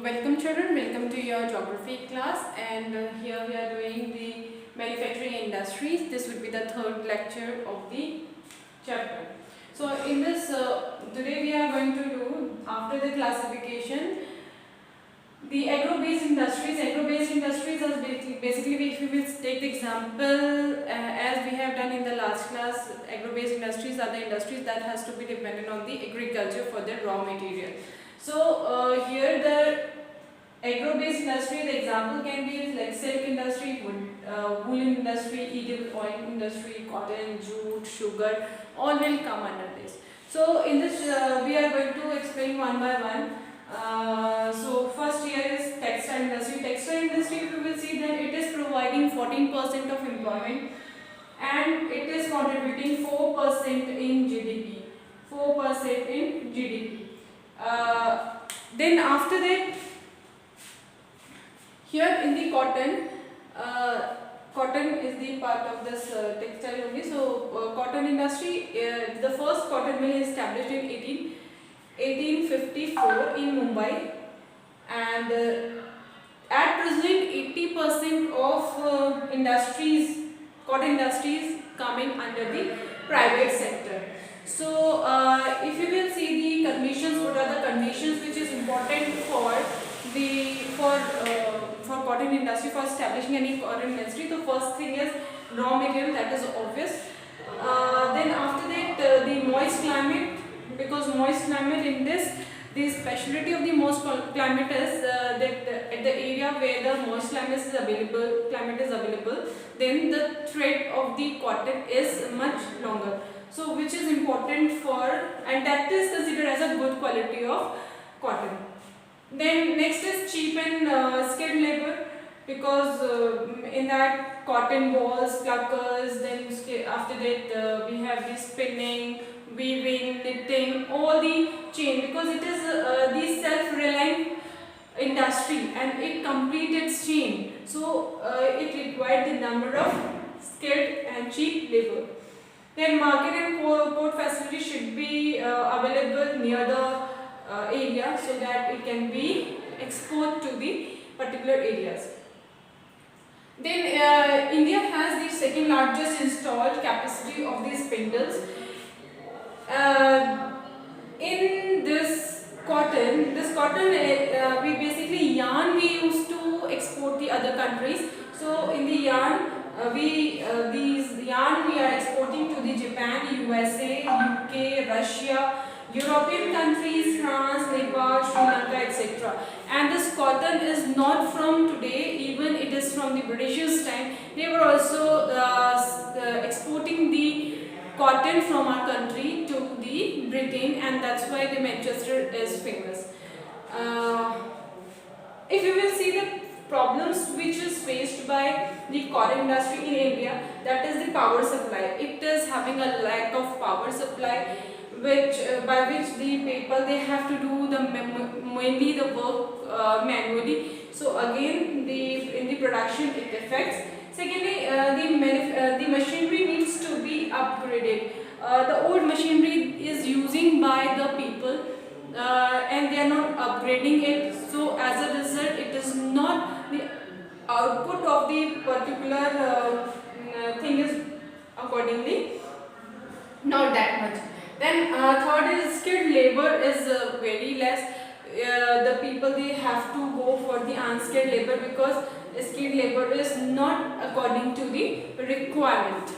Welcome children, welcome to your geography class, and here we are doing the manufacturing industries. This would be the third lecture of the chapter. So in this today we are going to do, after the classification, the agro-based industries. Agro-based industries are basically, if you will take the example as we have done in the last class, agro-based industries are the industries that has to be dependent on the agriculture for their raw material. So here the agro-based industry, the example can be like silk industry, woolen industry, edible oil industry, cotton, jute, sugar, all will come under this. So in this we are going to explain one by one. So first here is textile industry. Textile industry, you will see that it is providing 14% of employment and it is contributing 4% in GDP. 4% in GDP. Then after that, here in the cotton, cotton is the part of this textile only. So cotton industry, the first cotton mill is established in 1854 in Mumbai, and at present 80% of industries, cotton industries coming under the private sector. So if you will see the conditions, what are the conditions which is important for the for cotton industry, for establishing any cotton industry. The first thing is raw material, that is obvious. Then after that the moist climate, because moist climate in this, the specialty of the moist climate is that at the area where the moist climate is available, then the thread of the cotton is much longer. So which is important for, and that is considered as a good quality of cotton. Then next is cheap and skilled labor, because in that cotton balls, pluckers, then after that we have the spinning, weaving, knitting, all the chain, because it is the self-reliant industry and it completes its chain. So it required the number of skilled and cheap labor. Then market and port facility should be available near the area so that it can be exported to the particular areas. Then India has the second largest installed capacity of these spindles. In this cotton, we basically yarn we used to export the other countries. So in the yarn, these yarn we are exporting to the Japan, USA, UK, Russia, European countries, France, Nepal, Sri Lanka, etc. And this cotton is not from today, even it is from the Britishers' time. They were also exporting the cotton from our country to the Britain, and that's why the Manchester is famous. If you will see the problems which is faced by the cotton industry in India, that is the power supply. It is having a lack of power supply, which by which the people they have to do the mainly the work manually. So again, in the production it affects. Secondly, the machinery needs to be upgraded. The old machinery is using by the people and they are not upgrading it. So as a result, it is not the output of the particular thing is accordingly not that much. Then third is skilled labor is very less. The people they have to go for the unskilled labor because skilled labor is not according to the requirement.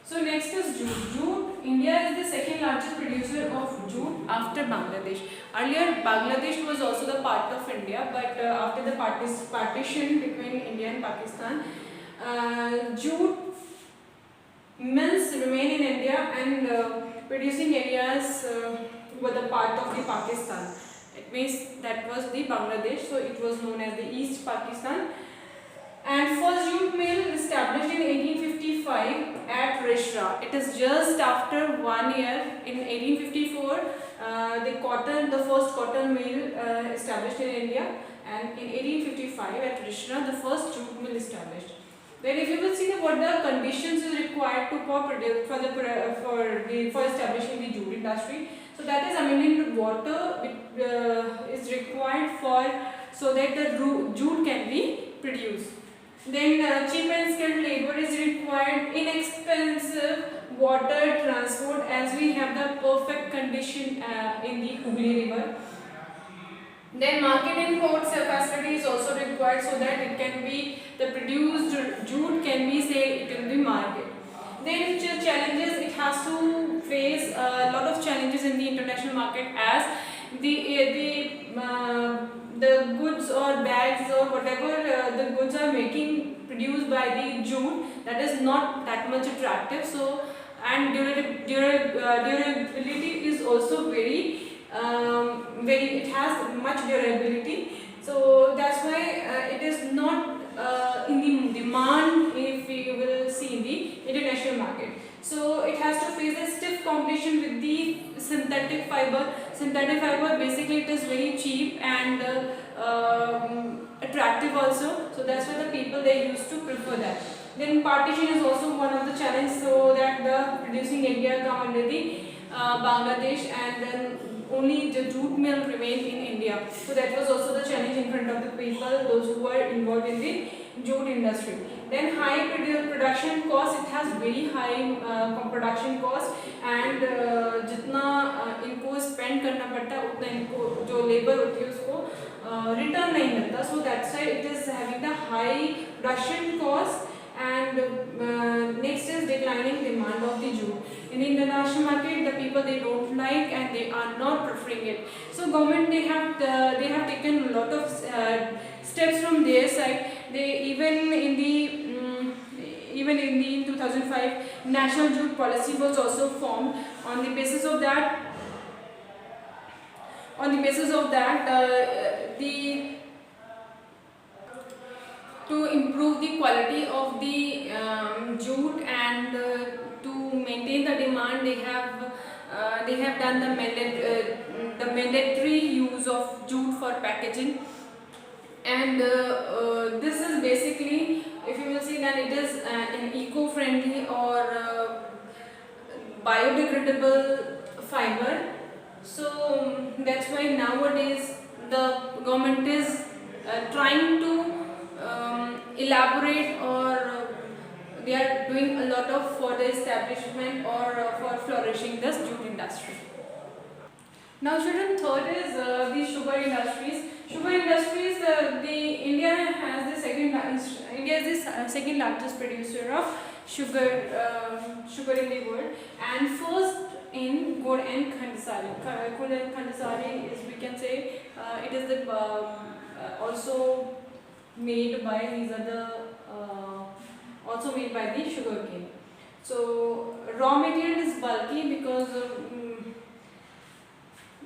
So next is jute. Jute, India is the second largest producer of jute after Bangladesh. Earlier Bangladesh was also the part of India, but after the partition between India and Pakistan, jute mills remain in India and producing areas were the part of the Pakistan. It means that was the Bangladesh, so it was known as the East Pakistan. And first jute mill established in 1855 at Risra. It is just after 1 year in 1854 the first cotton mill established in India, and in 1855 at Risra the first jute mill established. Then if you will see what the conditions is required to for establishing the jute industry. So that is abundant water, is is required for so that the jute can be produced. Then cheap and skilled labor is required, inexpensive water transport as we have the perfect condition in the Hooghly river. Then market and port facility is also required so that it can be the produced jute can be sold in the market. Then challenges, it has to face a lot of challenges in the international market as the goods or bags or whatever the goods are making produced by the jute, that is not that much attractive. So and durability is also very it has much durability, so that's why it is not in the demand if we will see in the international market. So it has to face a stiff competition with the synthetic fiber. Synthetic fiber basically it is very cheap and attractive also, so that's why the people they used to prefer that. Then partition is also one of the challenge, so that the producing area come under the Bangladesh and then only the jute mill remained in India. So that was also the challenge in front of the people, those who were involved in the jute industry. Then high production cost, it has very high production cost and जितना इनको spend करना पड़ता है उतना इनको जो labor होती है उसको return नहीं मिलता. So that's why it is having the high production cost. And next is declining demand of the jute. In the international market, the people they don't like and they are not preferring it. So government they have taken a lot of steps from their side. They even in 2005 national jute policy was also formed. On the basis of that to improve the quality of the jute and to maintain the demand, they have done the mandatory use of jute for packaging. And this is basically, if you will see, that it is an eco-friendly or biodegradable fiber. So that's why nowadays the government is trying to elaborate, or they are doing a lot of for the establishment or for flourishing this jute industry. Now children, third is the sugar industries. Sugar industries, India is the second largest producer of sugar in the world, and first in Gur and Khandasari. Gur and Khandasari is, we can say, it is the also made by the sugar cane. So raw material is bulky because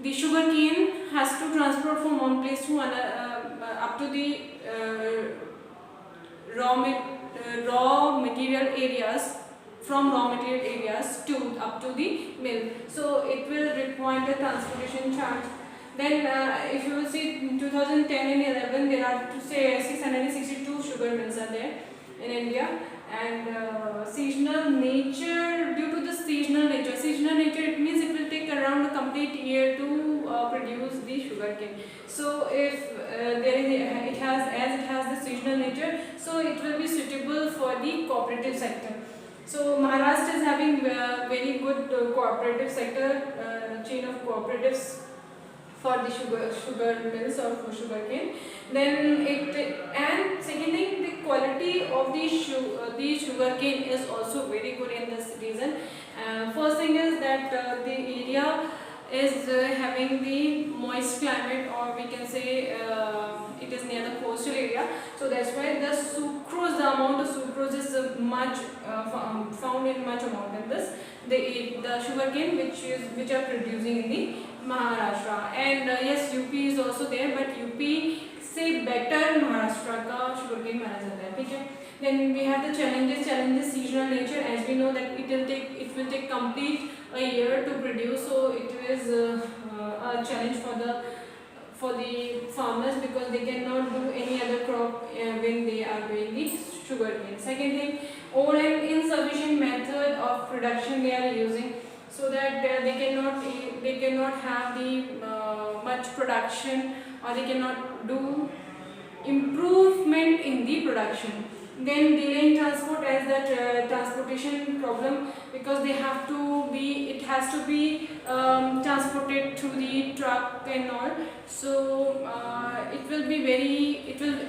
the sugar cane has to transport from one place to another up to the raw material areas, from raw material areas to up to the mill. So it will require the transportation charge. Then if you will see in 2010 and 11, there are 662 sugar mills are there in India. And seasonal nature, due to the seasonal nature, it means it will take around a complete year to produce the sugar cane. So if it has the seasonal nature, so it will be suitable for the cooperative sector. So Maharashtra is having very good cooperative sector, chain of cooperatives for the sugar mills or for sugar cane. Then and second thing, the quality of the sugar cane is also very good in this region. First thing is that the area is having the moist climate, or we can say it is near the coastal area. So that's why the amount of sucrose is much found in much amount in this the sugar cane which are producing in the Maharashtra. And yes, UP is also there, but UP से better Maharashtra का sugar cane माना जाता है, ठीक है. Then we have the challenges seasonal nature, as we know that it will take complete a year to produce. So it is a challenge for the farmers, because they cannot do any other crop when they are doing the sugar cane. Second thing, old and insufficient method of production they are using. so that they cannot have the much production, or they cannot do improvement in the production. Then delay in transport, as that transportation problem, because they have to be, it has to be transported through the truck and all. So it will be very, it will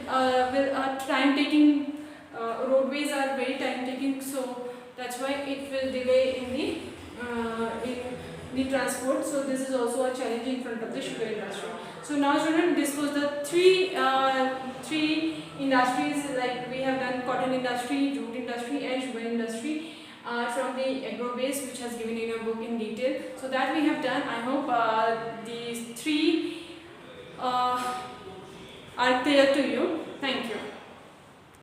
time taking. Roadways are very time taking, so that's why it will delay in the transport. So this is also a challenge in front of the sugar industry. So now students, this was the three industries, like we have done cotton industry, jute industry and sugar industry from the agro base, which has given in a book in detail. So that we have done. I hope these three are clear to you. Thank you.